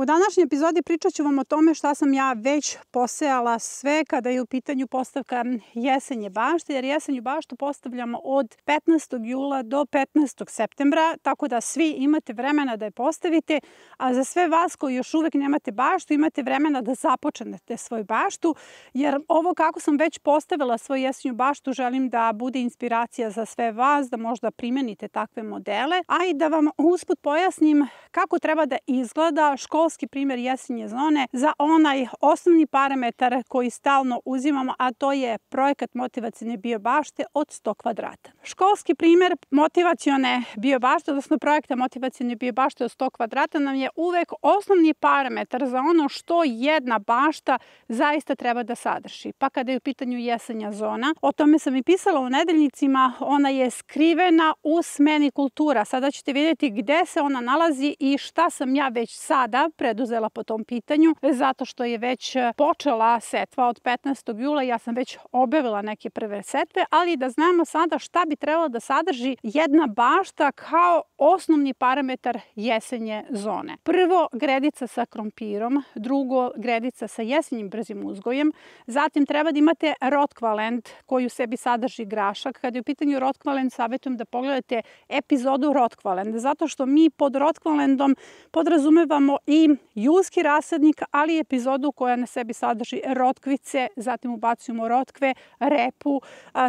U današnjoj epizodi pričat ću vam o tome šta sam ja već posejala sve kada je u pitanju postavka jesenje bašte, jer jesenju baštu postavljamo od 15. jula do 15. septembra, tako da svi imate vremena da je postavite, a za sve vas koji još uvek nemate baštu, imate vremena da započnete svoju baštu, jer ovo kako sam već postavila svoju jesenju baštu želim da bude inspiracija za sve vas, da možda primenite takve modele, a i da vam usput pojasnim kako treba da izgleda školski primjer jesenje zone za onaj osnovni parametar koji stalno uzimamo, a to je projekat motivacione biobašte od 100 kvadrata. Školski primjer motivacione biobašte, odnosno projekta motivacione biobašte od 100 kvadrata nam je uvek osnovni parametar za ono što jedna bašta zaista treba da sadrži. Pa kada je u pitanju jesenja zona, o tome sam i pisala u nedeljnicima, ona je skrivena u smeni kultura. Sada ćete vidjeti gde se ona nalazi i šta sam ja već sada preduzela po tom pitanju, zato što je već počela setva od 15. jula, ja sam već objavila neke prve setve, ali da znamo sada šta bi trebalo da sadrži jedna bašta kao osnovni parametar jesenje zone. Prvo, gredica sa krompirom, drugo, gredica sa jesenjim brzim uzgojem, zatim treba da imate rotkvalent koji u sebi sadrži grašak. Kad je u pitanju rotkvalent, savjetujem da pogledate epizodu rotkvalent, zato što mi pod rotkvalentom podrazumevamo i julski rasadnik, ali i epizodu koja na sebi sadrži rotkvice, zatim ubacujemo rotkve, repu,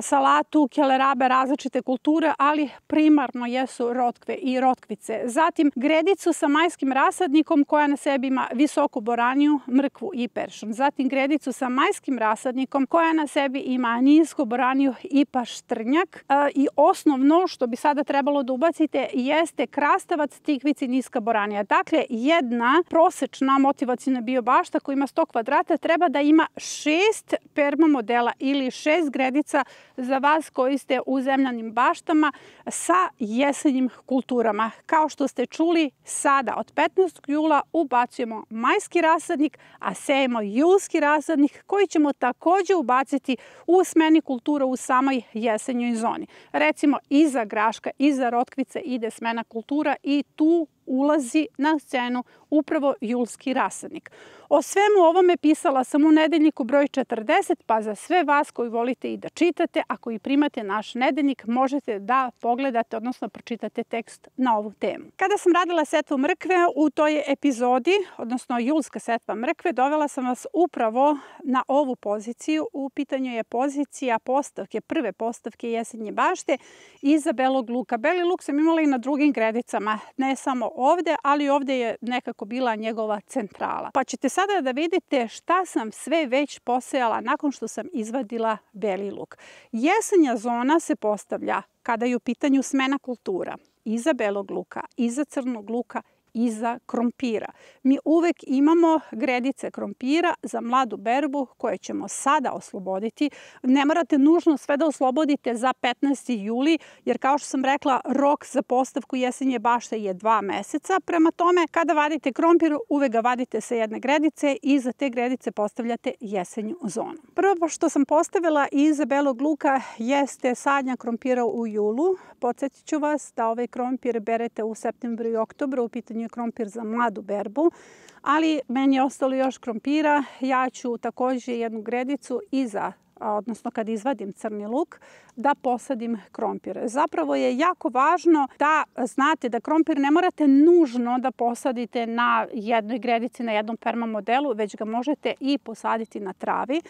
salatu, kelerabe, različite kulture, ali primarno jesu rotkve i rotkvice. Zatim gredicu sa majskim rasadnikom koja na sebi ima visoku boraniju, mrkvu i peršun. Zatim gredicu sa majskim rasadnikom koja na sebi ima nisku boraniju i paštrnjak. I osnovno što bi sada trebalo da ubacite jeste krastavac, tikvici, niska boranija. Dakle, jedna prosečna motivaciona biobašta koja ima 100 kvadrata treba da ima 6 permamodela ili 6 gredica za vas koji ste u zemljanim baštama sa jesenjim kulturama. Kao što ste čuli, sada od 15. jula ubacujemo majski rasadnik, a sejemo julski rasadnik koji ćemo takođe ubaciti u smeni kultura u samoj jesenjoj zoni. Recimo, iza graška, iza rotkvice ide smena kultura i tu ulazi na scenu upravo julski rasadnik. O svemu ovome pisala sam u nedeljniku broj 40, pa za sve vas koji volite i da čitate, a koji primate naš nedeljnik, možete da pogledate, odnosno pročitate tekst na ovu temu. Kada sam radila setvu mrkve u toj epizodi, odnosno julska setva mrkve, dovela sam vas upravo na ovu poziciju. U pitanju je pozicija postavke, prve postavke jesenje bašte iza belog luka. Beli luk sam imala i na drugim gredicama, ne samo ovde, ali ovde je nekako bila njegova centrala. Pa ćete sada da vidite šta sam sve već posejala nakon što sam izvadila beli luk. Jesenja zona se postavlja kada je u pitanju smena kultura iza belog luka, iza crnog luka, iza krompira. Mi uvek imamo gredice krompira za mladu berbu koje ćemo sada osloboditi. Ne morate nužno sve da oslobodite za 15. juli, jer kao što sam rekla, rok za postavku jesenje bašte je 2 meseca. Prema tome, kada vadite krompir, uvek ga vadite sa jedne gredice i za te gredice postavljate jesenju zonu. Prvo što sam postavila iza belog luka jeste sadnja krompira u julu. Podsjetit ću vas da ovaj krompir berete u septembru i oktobru, u pitanju je krompir za mladu berbu, ali meni je ostalo još krompira. Ja ću takođe jednu gredicu iza, odnosno kad izvadim crni luk, da posadim krompir. Zapravo je jako važno da znate da krompir ne morate nužno da posadite na jednoj gredici, na jednom permamodelu, već ga možete i posaditi na travi.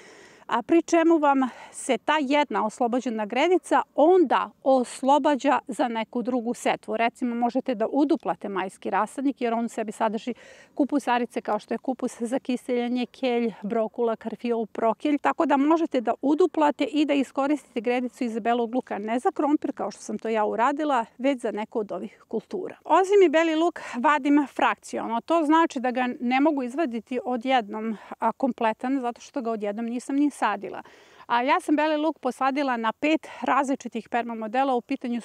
A pri čemu vam se ta jedna oslobođena gredica onda oslobađa za neku drugu setvu. Recimo, možete da uduplate majski rasadnik jer on u sebi sadrži kupusarice kao što je kupus za kiseljanje, kelj, brokula, karfiol, prokelj. Tako da možete da uduplate i da iskoristite gredicu iz belog luka ne za krompir kao što sam to ja uradila, već za neku od ovih kultura. Ozimi beli luk vadim frakciono. To znači da ga ne mogu izvaditi odjednom kompletan zato što ga odjednom nisam ni sadila. Ja sam beli luk posadila na 5 različitih permamodela, u pitanju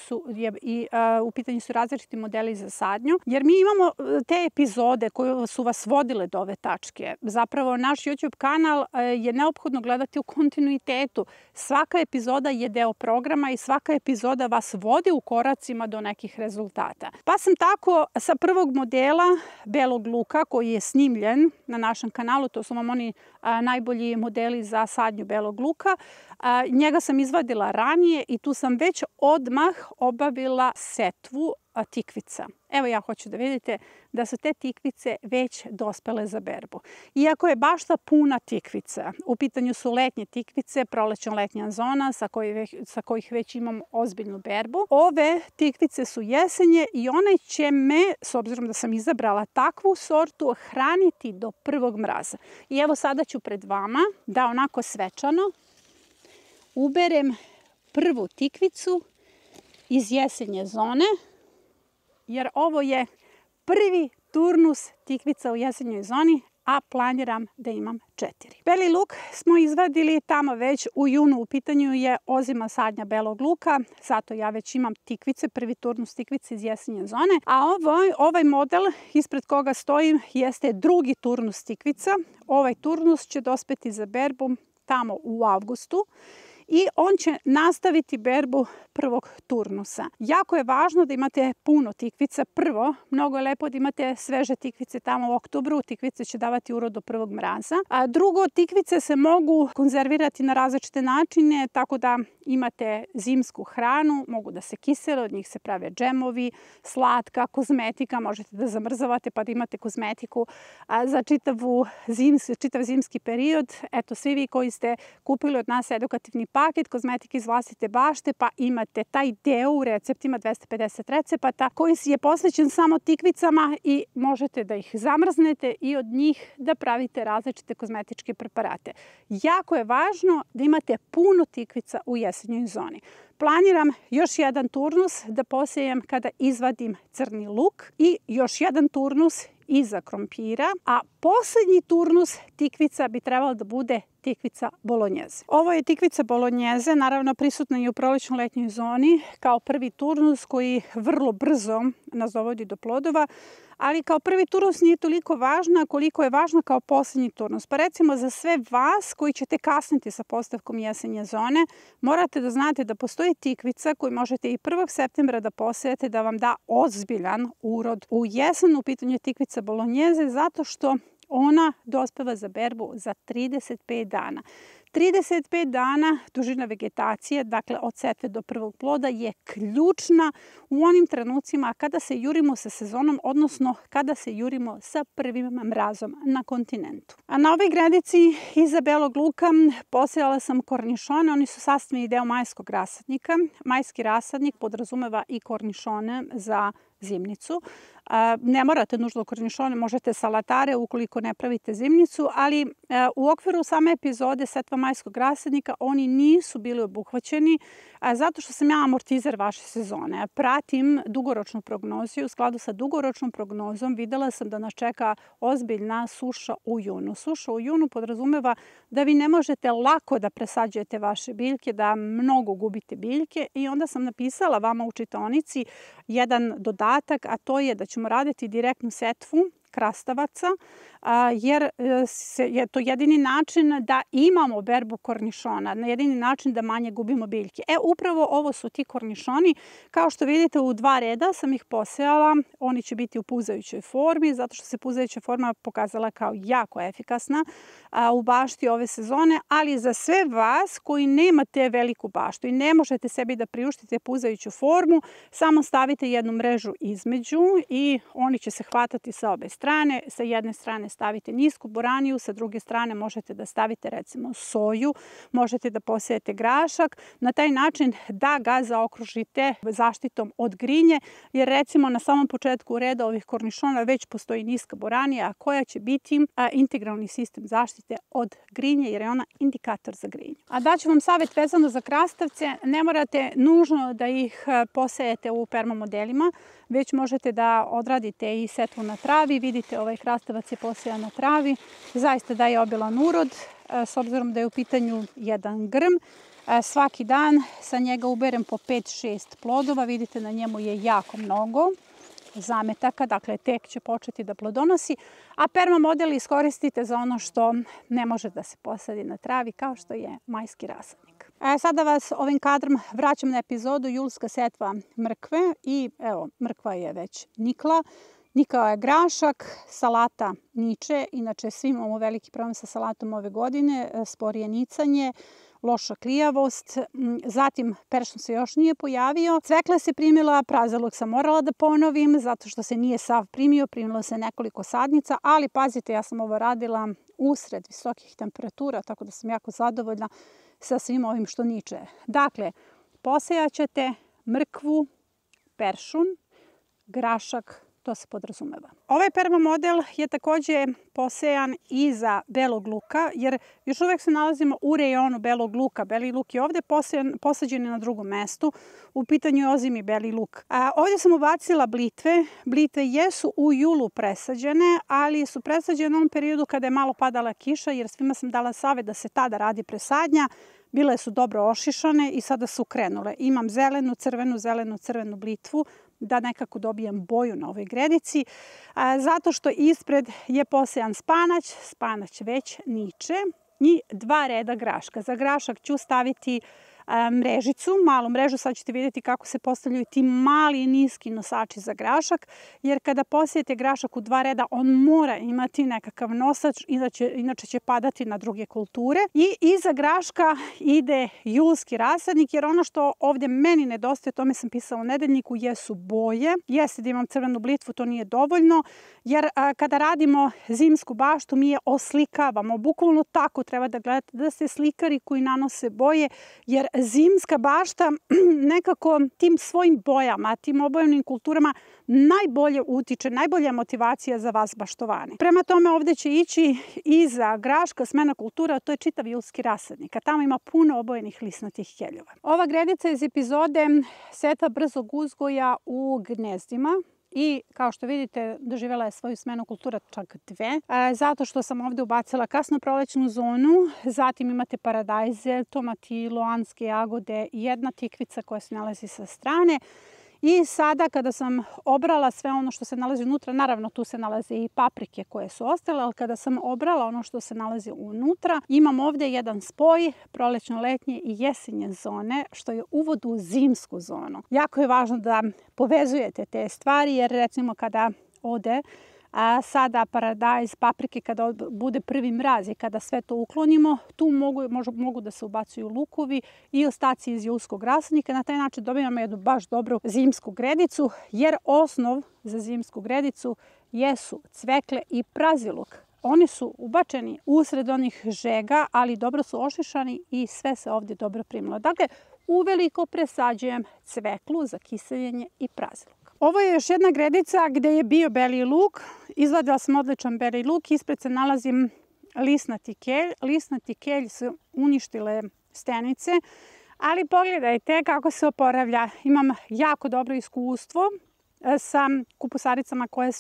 su različiti modeli za sadnju, jer mi imamo te epizode koje su vas vodile do ove tačke. Zapravo, naš YouTube kanal je neophodno gledati u kontinuitetu. Svaka epizoda je deo programa i svaka epizoda vas vodi u koracima do nekih rezultata. Pa sam tako sa prvog modela belog luka koji je snimljen na našem kanalu, to su vam oni najbolji modeli za sadnju belog luka, njega sam izvadila ranije i tu sam već odmah obavila setvu tikvica. Evo, ja hoću da vidite da su te tikvice već dospele za berbu. Iako je bašta puna tikvica, u pitanju su letnje tikvice, prolećno-letnja zona sa kojih već imam ozbiljnu berbu. Ove tikvice su jesenje i one će me, s obzirom da sam izabrala takvu sortu, hraniti do prvog mraza. I evo, sada ću pred vama da onako svečano uberem prvu tikvicu iz jesenje zone, jer ovo je prvi turnus tikvica u jesenjoj zoni, a planiram da imam 4. Beli luk smo izvadili tamo već u junu. U pitanju je ozima sadnja belog luka, zato ja već imam tikvice, prvi turnus tikvice iz jesenje zone. A ovaj model ispred koga stojim jeste drugi turnus tikvica. Ovaj turnus će dospeti za berbu tamo u avgustu. I on će nastaviti berbu prvog turnusa. Jako je važno da imate puno tikvica. Prvo, mnogo je lepo da imate sveže tikvice tamo u oktobru. Tikvice će davati urod do prvog mraza. A drugo, tikvice se mogu konzervirati na različite načine, tako da imate zimsku hranu, mogu da se kisele, od njih se prave džemovi, slatka, kozmetika, možete da zamrzavate pa da imate kozmetiku za čitav zimski period. Eto, svi vi koji ste kupili od nas edukativni paket kozmetike iz vlastite bašte, pa imate taj deo u receptima, 250 recepata, koji je posvećen samo tikvicama i možete da ih zamrznete i od njih da pravite različite kozmetičke preparate. Jako je važno da imate puno tikvica u jesenjoj zoni. Planiram još jedan turnus da posejem kada izvadim crni luk i još jedan turnus iza krompira, a poslednji turnus tikvica bi trebalo da bude tikvica bolonjeze. Ovo je tikvica bolonjeze, naravno prisutna i u prolećno-letnjoj zoni, kao prvi turnus koji vrlo brzo nas dovodi do plodova, ali kao prvi turnus nije toliko važna koliko je važna kao poslednji turnus. Pa recimo za sve vas koji ćete kasniti sa postavkom jesenje zone, morate da znate da postoji tikvica koju možete i 1. septembra da posejete da vam da ozbiljan urod u jesen. U pitanju je tikvica bolonjeze zato što ona dospeva za berbu za 35 dana. 35 dana dužina vegetacije, dakle od setve do prvog ploda, je ključna u onim trenucima kada se jurimo sa sezonom, odnosno kada se jurimo sa prvim mrazom na kontinentu. A na ovoj gredici iza belog luka posejala sam kornišone, oni su sastavni deo majskog rasadnika. Majski rasadnik podrazumeva i kornišone za zimnicu. Ne morate nužno kornišone, možete salatare ukoliko ne pravite zimnicu, ali u okviru same epizode setva majskog rasadnika oni nisu bili obuhvaćeni zato što sam ja amortizer vaše sezone. Pratim dugoročnu prognozu i u skladu sa dugoročnom prognozom videla sam da nas čeka ozbiljna suša u junu. Suša u junu podrazumeva da vi ne možete lako da presađujete vaše biljke, da mnogo gubite biljke i onda sam napisala vama u čitaonici jedan dodatak, a to je da ćemo raditi direktnu setvu krastavaca, jer je to jedini način da imamo berbu kornišona, jedini način da manje gubimo biljke. Upravo ovo su ti kornišoni. Kao što vidite, u 2 reda sam ih posejala. Oni će biti u puzajućoj formi, zato što se puzajuća forma pokazala kao jako efikasna u bašti ove sezone, ali za sve vas koji nemate veliku baštu i ne možete sebi da priuštite puzajuću formu, samo stavite jednu mrežu između i oni će se hvatati sa obe strane. Sa jedne strane stavite nisku boraniju, sa druge strane možete da stavite recimo soju, možete da posejete grašak, na taj način da ga zaokružite zaštitom od grinje, jer recimo na samom početku reda ovih kornišona već postoji niska boranija koja će biti integralni sistem zaštite od grinje, jer je ona indikator za grinju. A daću vam savjet vezano za krastavce, ne morate nužno da ih posejete u permamodelima. već možete da odradite i setvu na travi. Vidite, ovaj krastavac je posejan na travi. Zaista daje obilan urod, s obzirom da je u pitanju jedan grm. Svaki dan sa njega uberem po 5-6 plodova. Vidite, na njemu je jako mnogo zametaka, dakle tek će početi da plodonosi, a permamodel iskoristite za ono što ne može da se posadi na travi, kao što je majski rasadnik. Sada vas ovim kadrom vraćam na epizodu julska setva mrkve i evo, mrkva je već nikla. Nikao je grašak, salata niče, inače svi imamo veliki problem sa salatom ove godine, sporije nicanje, loša klijavost, zatim peršun se još nije pojavio. Cvekla se primila, praziluk sam morala da ponovim zato što se nije sav primilo se nekoliko sadnica, ali pazite, ja sam ovo radila usred visokih temperatura, tako da sam jako zadovoljna sa svim ovim što niče. Dakle, posejat ćete mrkvu, peršun, grašak, to se podrazumeva. Ovaj permamodel je takođe posejan i za belog luka, jer još uvek se nalazimo u rejonu belog luka. Beli luk je ovde posađen na drugom mestu. U pitanju je ozimi beli luk. Ovdje sam ubacila blitve. Blitve jesu u julu presađene, ali su presađene u onom periodu kada je malo padala kiša, jer svima sam dala savet da se tada radi presadnja. Bile su dobro ošišane i sada su krenule. Imam zelenu, crvenu blitvu, da nekako dobijem boju na ovoj gredici, zato što ispred je posejan spanać već niče i 2 reda graška. Za grašak ću staviti mrežicu, malu mrežu, sad ćete vidjeti kako se postavljaju ti mali niski nosači za grašak, jer kada posijete grašak u 2 reda, on mora imati nekakav nosač, inače će padati na druge kulture. I iza graška ide julski rasadnik, jer ono što ovdje meni nedostaje, tome sam pisala u nedeljniku, jesu boje. Jeste da imam crvenu blitvu, to nije dovoljno, jer kada radimo zimsku baštu, mi je oslikavamo. Bukvalno tako treba da gledate, da ste slikari koji nanose boje, jer zimska bašta nekako tim svojim bojama, tim obojenim kulturama najbolje utiče, najbolja je motivacija za vas baštovane. Prema tome ovdje će ići iza graška smena kultura, to je čitav julski rasadnik, a tamo ima puno obojenih lisnatih keljova. Ova gredica iz epizode setva brzog uzgoja u gnezdima. I kao što vidite, doživjela je svoju smenu kultura čak 2, zato što sam ovdje ubacila kasnoprolećnu zonu, zatim imate paradajze, tomatilo, anske jagode i 1 tikvica koja se nalazi sa strane. I sada kada sam obrala sve ono što se nalazi unutra, naravno tu se nalaze i paprike koje su ostale, ali kada sam obrala ono što se nalazi unutra, imam ovdje jedan spoj prolećno-letnje i jesenje zone, što je uvod u zimsku zonu. Jako je važno da povezujete te stvari, jer recimo kada ode sada paradajz, paprike, kada bude prvi mraz i kada sve to uklonimo, tu mogu da se ubacuju lukovi i ostaci iz julskog rasadnika. Na taj način dobijamo jednu baš dobru zimsku gredicu, jer osnov za zimsku gredicu jesu cvekle i praziluk. Oni su ubačeni usred onih žega, ali dobro su ošišani i sve se ovdje dobro primilo. Dakle, uveliko presađujem cveklu za kiseljenje i praziluk. Ovo je još jedna gredica gdje je bio beli luk. Izvadila sam odličan beli luk. Ispred se nalazim lisnati kelj. Lisnati kelj su uništile stenice. Ali pogledajte kako se oporavlja. Imam jako dobro iskustvo sa kupusaricama koje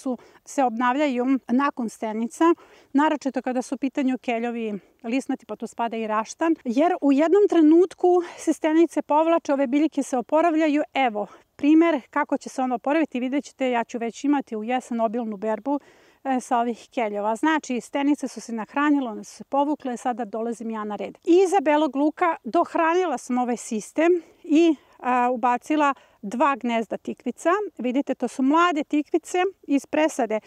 se obnavljaju nakon stenica. Naročito kada su u pitanju keljovi lisnati, pa tu spada i raštan. Jer u jednom trenutku se stenice povlače, ove biljke se oporavljaju. Evo, primjer kako će se ono oporaviti, vidjet ćete, ja ću već imati u jesen obilnu berbu sa ovih keljova. Znači, stenice su se nahranile, one su se povukle, sada dolazim ja na red. Iza belog luka dohranila sam ovaj sistem i ubacila 2 gnezda tikvica. Vidite, to su mlade tikvice iz presade.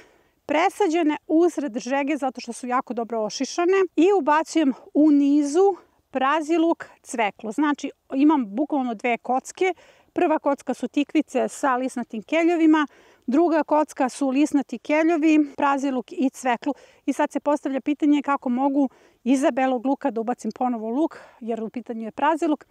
Presađene usred žege zato što su jako dobro ošišane. I ubacujem u nizu praziluk, cveklu. Znači, imam bukvalno 2 kocke. Prva kocka su tikvice sa lisnatim keljovima, druga kocka su lisnati keljovi, praziluk i cveklu. I sad se postavlja pitanje kako mogu iza belog luka da ubacim ponovo luk, jer u pitanju je praziluk,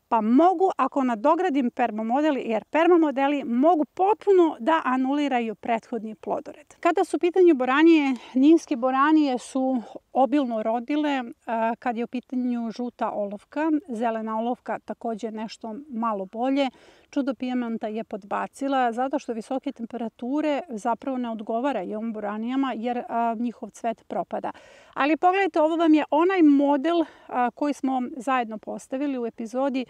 pa mogu, ako nadogradim permamodeli, jer permamodeli mogu potpuno da anuliraju prethodni plodored. Kada su u pitanju boranije, niske boranije su obilno rodile. Kad je u pitanju žuta olovka, zelena olovka takođe nešto malo bolje. Čudo Pijemanta je podbacila zato što visoke temperature zapravo ne odgovaraju ovim boranijama jer njihov cvet propada. Ali pogledajte, ovo vam je onaj model koji smo zajedno postavili u epizodi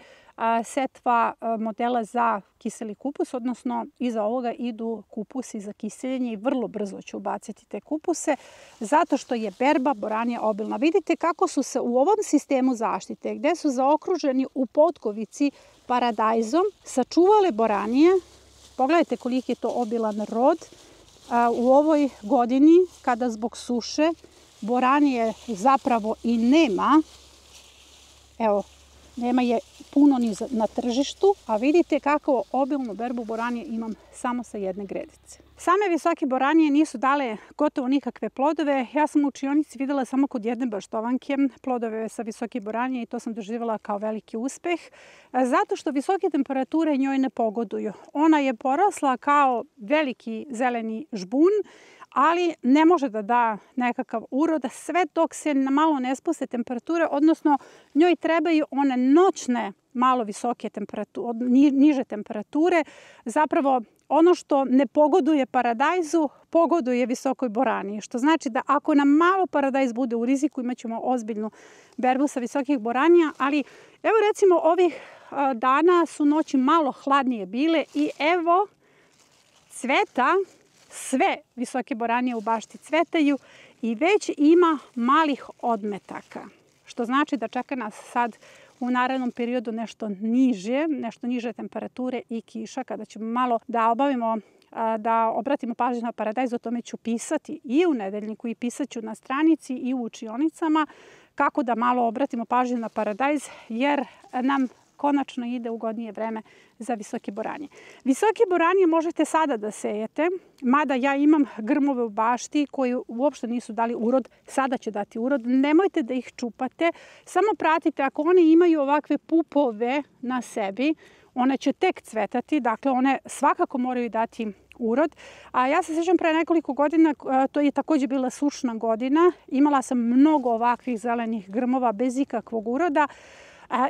setva modela za kiseli kupus, odnosno iza ovoga idu kupusi za kiseljenje i vrlo brzo ću ubaciti te kupuse zato što je berba boranija obilna. Vidite kako su se u ovom sistemu zaštite, gde su zaokruženi u potkovici paradajzom, sačuvale boranije. Pogledajte koliki je to obilan rod u ovoj godini kada zbog suše boranije zapravo i nema. Evo, nema je puno ni na tržištu, a vidite kako obilnu berbu boranije imam samo sa jedne gredice. Same visoke boranije nisu dale gotovo nikakve plodove. Ja sam u učionici videla samo kod jedne baštovanke plodove sa visoke boranije i to sam doživjela kao veliki uspeh. Zato što visoke temperature njoj ne pogoduju. Ona je porasla kao veliki zeleni žbun, ali ne može da da nekakav urod sve dok se malo ne spuste temperature, odnosno njoj trebaju one noćne malo visoke temperature, niže temperature. Zapravo ono što ne pogoduje paradajzu, pogoduje visokoj boraniji. Što znači da ako nam malo paradajz bude u riziku, imat ćemo ozbiljnu berbu sa visokih boranija. Ali evo recimo ovih dana su noći malo hladnije bile i evo cveta, sve visoke boranije u bašti cvetaju i već ima malih odmetaka. Što znači da čeka nas sad u narednom periodu nešto niže temperature i kiša. Kada ćemo malo da obratimo pažnju na paradajz, o tome ću pisati i u nedeljniku i pisat ću na stranici i u učionicama kako da malo obratimo pažnju na paradajz jer nam konačno ide ugodnije vreme za visoke boranije. Visoke boranije možete sada da sejete, mada ja imam grmove u bašti koji uopšte nisu dali urod, sada će dati urod. Nemojte da ih čupate, samo pratite ako one imaju ovakve pupove na sebi, one će tek cvetati, dakle one svakako moraju dati urod. A ja se sjećam pre nekoliko godina, to je takođe bila sušna godina, imala sam mnogo ovakvih zelenih grmova bez ikakvog uroda.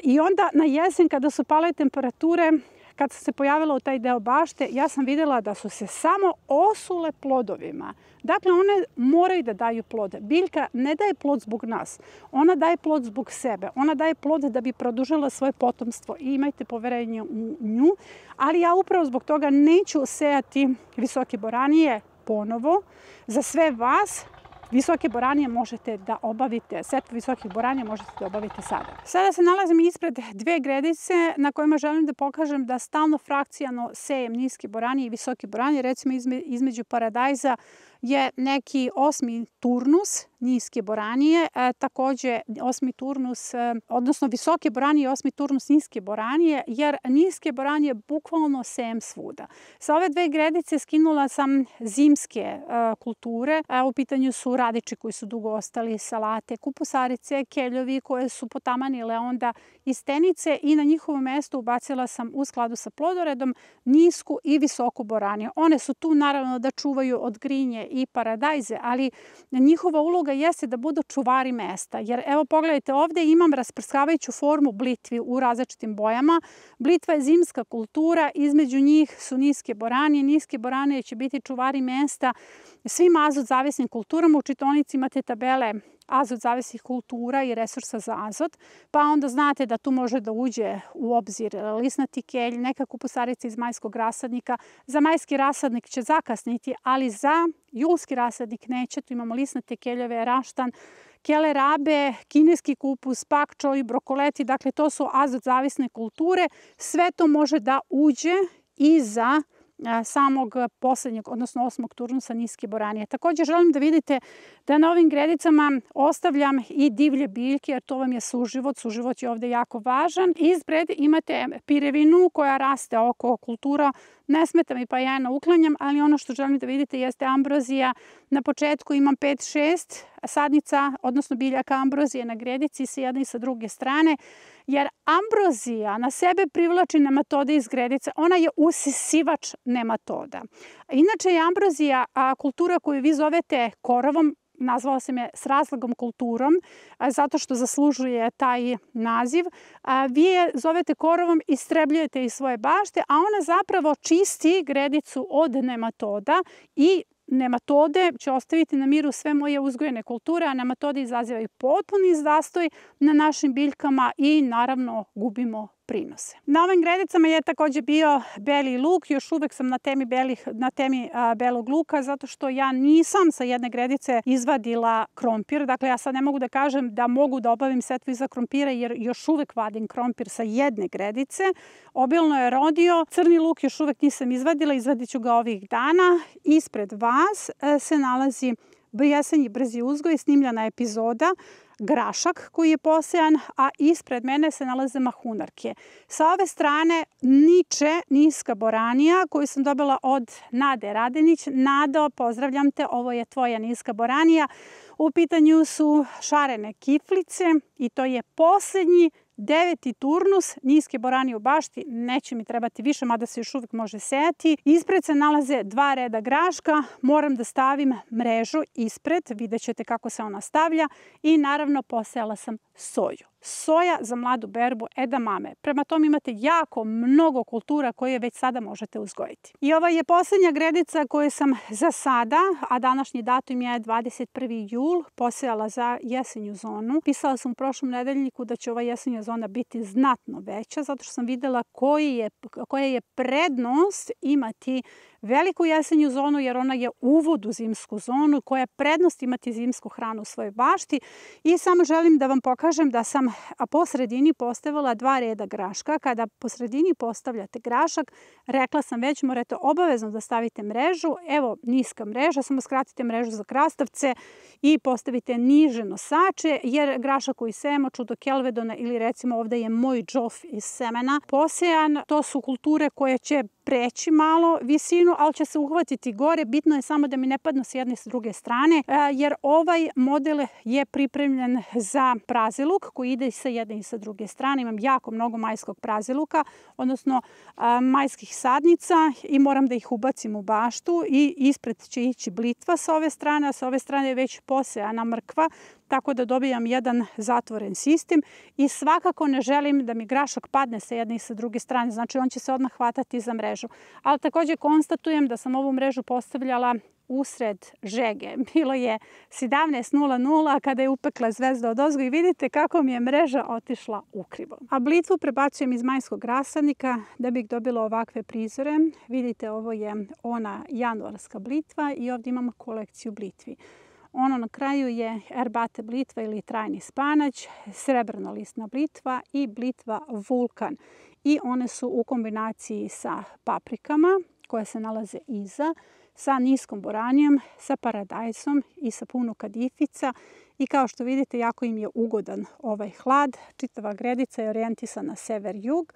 I onda na jesen kada su pale temperature, kad sam se pojavila u taj deo bašte, ja sam videla da su se samo osule plodovima. Dakle, one moraju da daju plod. Biljka ne daje plod zbog nas, ona daje plod zbog sebe. Ona daje plod da bi produžila svoje potomstvo i imajte poverenje u nju. Ali ja upravo zbog toga neću sejati visoke boranije ponovo. Za sve vas, visoke boranije možete da obavite, setvu visokih boranija možete da obavite sada. Sada se nalazim ispred dve gredice na kojima želim da pokažem da stalno frakcijano sejem niske boranije i visoke boranije. Recimo između paradajza je neki 8. turnus niske boranije, takođe 8. turnus, odnosno visoke boranije i 8. turnus niske boranije, jer niske boranije bukvalno sejem svuda. Sa ove dve gredice skinula sam zimske kulture. U pitanju su radiči koji su dugo ostali, salate, kupusarice, keljovi koje su potamanile onda iz stenice i na njihovo mesto ubacila sam u skladu sa plodoredom nisku i visoku boraniju. One su tu naravno da čuvaju od grinje i paradajze, ali njihova uloga jeste da budu čuvari mesta. Jer evo pogledajte, ovde imam rasprskavajuću formu blitvi u različitim bojama. Blitva je zimska kultura, između njih su niske boranije. Niske boranije će biti čuvari mesta svim azot zavisnim kulturama. U čitaonici imate tabele azot zavisnih kultura i resursa za azot, pa onda znate da tu može da uđe u obzir lisnati kelj, neka kupusarica iz majskog rasadnika. Za majski rasadnik će zakasniti, ali za julski rasadnik neće. Tu imamo lisnate keljeve, raštan, kelerabe, kineski kupus, pak čoj, brokoleti. Dakle, to su azot zavisne kulture. Sve to može da uđe i za samog poslednjeg, odnosno 8. turnusa niske boranije. Takođe želim da vidite da na ovim gredicama ostavljam i divlje biljke, jer to vam je suživot. Suživot je ovde jako važan. Ispred imate pirevinu koja raste oko kultura Ne smeta mi pa ja je uklanjam, ali ono što želim da vidite jeste ambrozija. Na početku imam 5-6 sadnica, odnosno biljaka ambrozije na gredici sa jedne i sa druge strane, jer ambrozija na sebe privlači nematode iz gredice. Ona je usisivač nematoda. Inače je ambrozija kultura koju vi zovete korovom. Nazvala sam je s razlogom kulturom, zato što zaslužuje taj naziv. Vi je zovete korovom, istrebljujete iz svoje bašte, a ona zapravo čisti gredicu od nematoda i nematode će ostaviti na miru sve moje uzgojene kulture, a nematode izazivaju potpuni zastoj na našim biljkama i naravno gubimo prinose. Na ovim gredicama je takođe bio beli luk, još uvek sam na temi belog luka, zato što ja nisam sa jedne gredice izvadila krompir. Dakle, ja sad ne mogu da kažem da mogu da obavim setvu iza krompira, jer još uvek vadim krompir sa jedne gredice. Obilno je rodio, crni luk još uvek nisam izvadila, izvadit ću ga ovih dana. Ispred vas se nalazi jesenji brzi uzgoj, snimljena epizoda, grašak koji je posejan, a ispred mene se nalaze mahunarke. Sa ove strane niče niska boranija koju sam dobila od Nade Radenić. Nado, pozdravljam te, ovo je tvoja niska boranija. U pitanju su šarene kiflice i to je poslednji 9. turnus niske boranije u bašti. Neće mi trebati više, mada se još uvijek može sejati. Ispred se nalaze 2 reda graška. Moram da stavim mrežu ispred. Vidjet ćete kako se ona stavlja. I naravno posejala sam soju. Soja za mladu berbu edamame. Prema tome imate jako mnogo kultura koje već sada možete uzgojiti. I ova je posljednja gredica koju sam za sada, a današnji datum je 21. jul, posejala za jesenju zonu. Pisala sam u prošlom nedeljniku da će ova jesenja zona biti znatno veća, zato što sam videla koja je prednost imati veliku jesenju zonu, jer ona je uvod u zimsku zonu, koja je prednost imati zimsku hranu u svojoj bašti. I samo želim da vam pokažem da sam po sredini postavila 2 reda graška. Kada po sredini postavljate grašak, rekla sam već, morate obavezno da stavite mrežu. Evo niska mreža, samo skratite mrežu za krastavce i postavite niže nosače, jer grašak koji sejemo, čudo kelvedona ili recimo ovde je moj džof iz semena posejan, to su kulture koje će preći malo visinu, ali će se uhvatiti gore. Bitno je samo da mi ne padnu s jedne i s druge strane, jer ovaj model je pripremljen za praziluk koji ide i sa jedne i sa druge strane. Imam jako mnogo majskog praziluka, odnosno majskih sadnica i moram da ih ubacim u baštu i ispred će ići blitva sa ove strane, a sa ove strane je već posejana mrkva, tako da dobijam jedan zatvoren sistem i svakako ne želim da mi grašak padne sa jedne i sa druge strane, znači on će se odmah hvatati za mrežu. Ali takođe konstatujem da sam ovu mrežu postavljala usred žege. Bilo je 17:00 kada je upekla zvezda odozgo i vidite kako mi je mreža otišla ukrivo. A blitvu prebacujem iz majskog rasadnika da bih dobila ovakve prizore. Vidite, ovo je ona januarska blitva i ovdje imamo kolekciju blitvi. Ono na kraju je erbate blitva ili trajni spanać, srebrnolistna blitva i blitva vulkan. I one su u kombinaciji sa paprikama koje se nalaze iza, sa niskom boranijom, sa paradajsom i sa puno kadifica. I kao što vidite, jako im je ugodan ovaj hlad. Čitava gredica je orijentisana na sever-jug.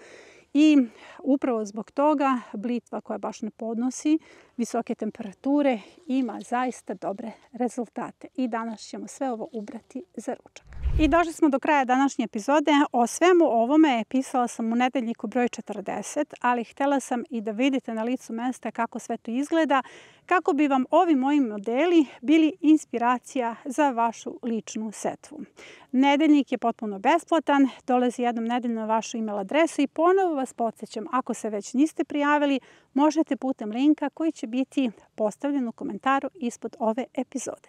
I upravo zbog toga blitva koja baš ne podnosi visoke temperature ima zaista dobre rezultate. I danas ćemo sve ovo ubrati za ručak. I došli smo do kraja današnje epizode. O svemu ovome pisala sam u nedeljniku broj 40, ali htjela sam i da vidite na licu mesta kako sve to izgleda, kako bi vam ovi moji modeli bili inspiracija za vašu ličnu setvu. Nedeljnik je potpuno besplatan, dolazi jednom nedeljno na vašu email adresu i ponovo vas podsjećam, ako se već niste prijavili, možete putem linka koji će biti postavljen u komentaru ispod ove epizode.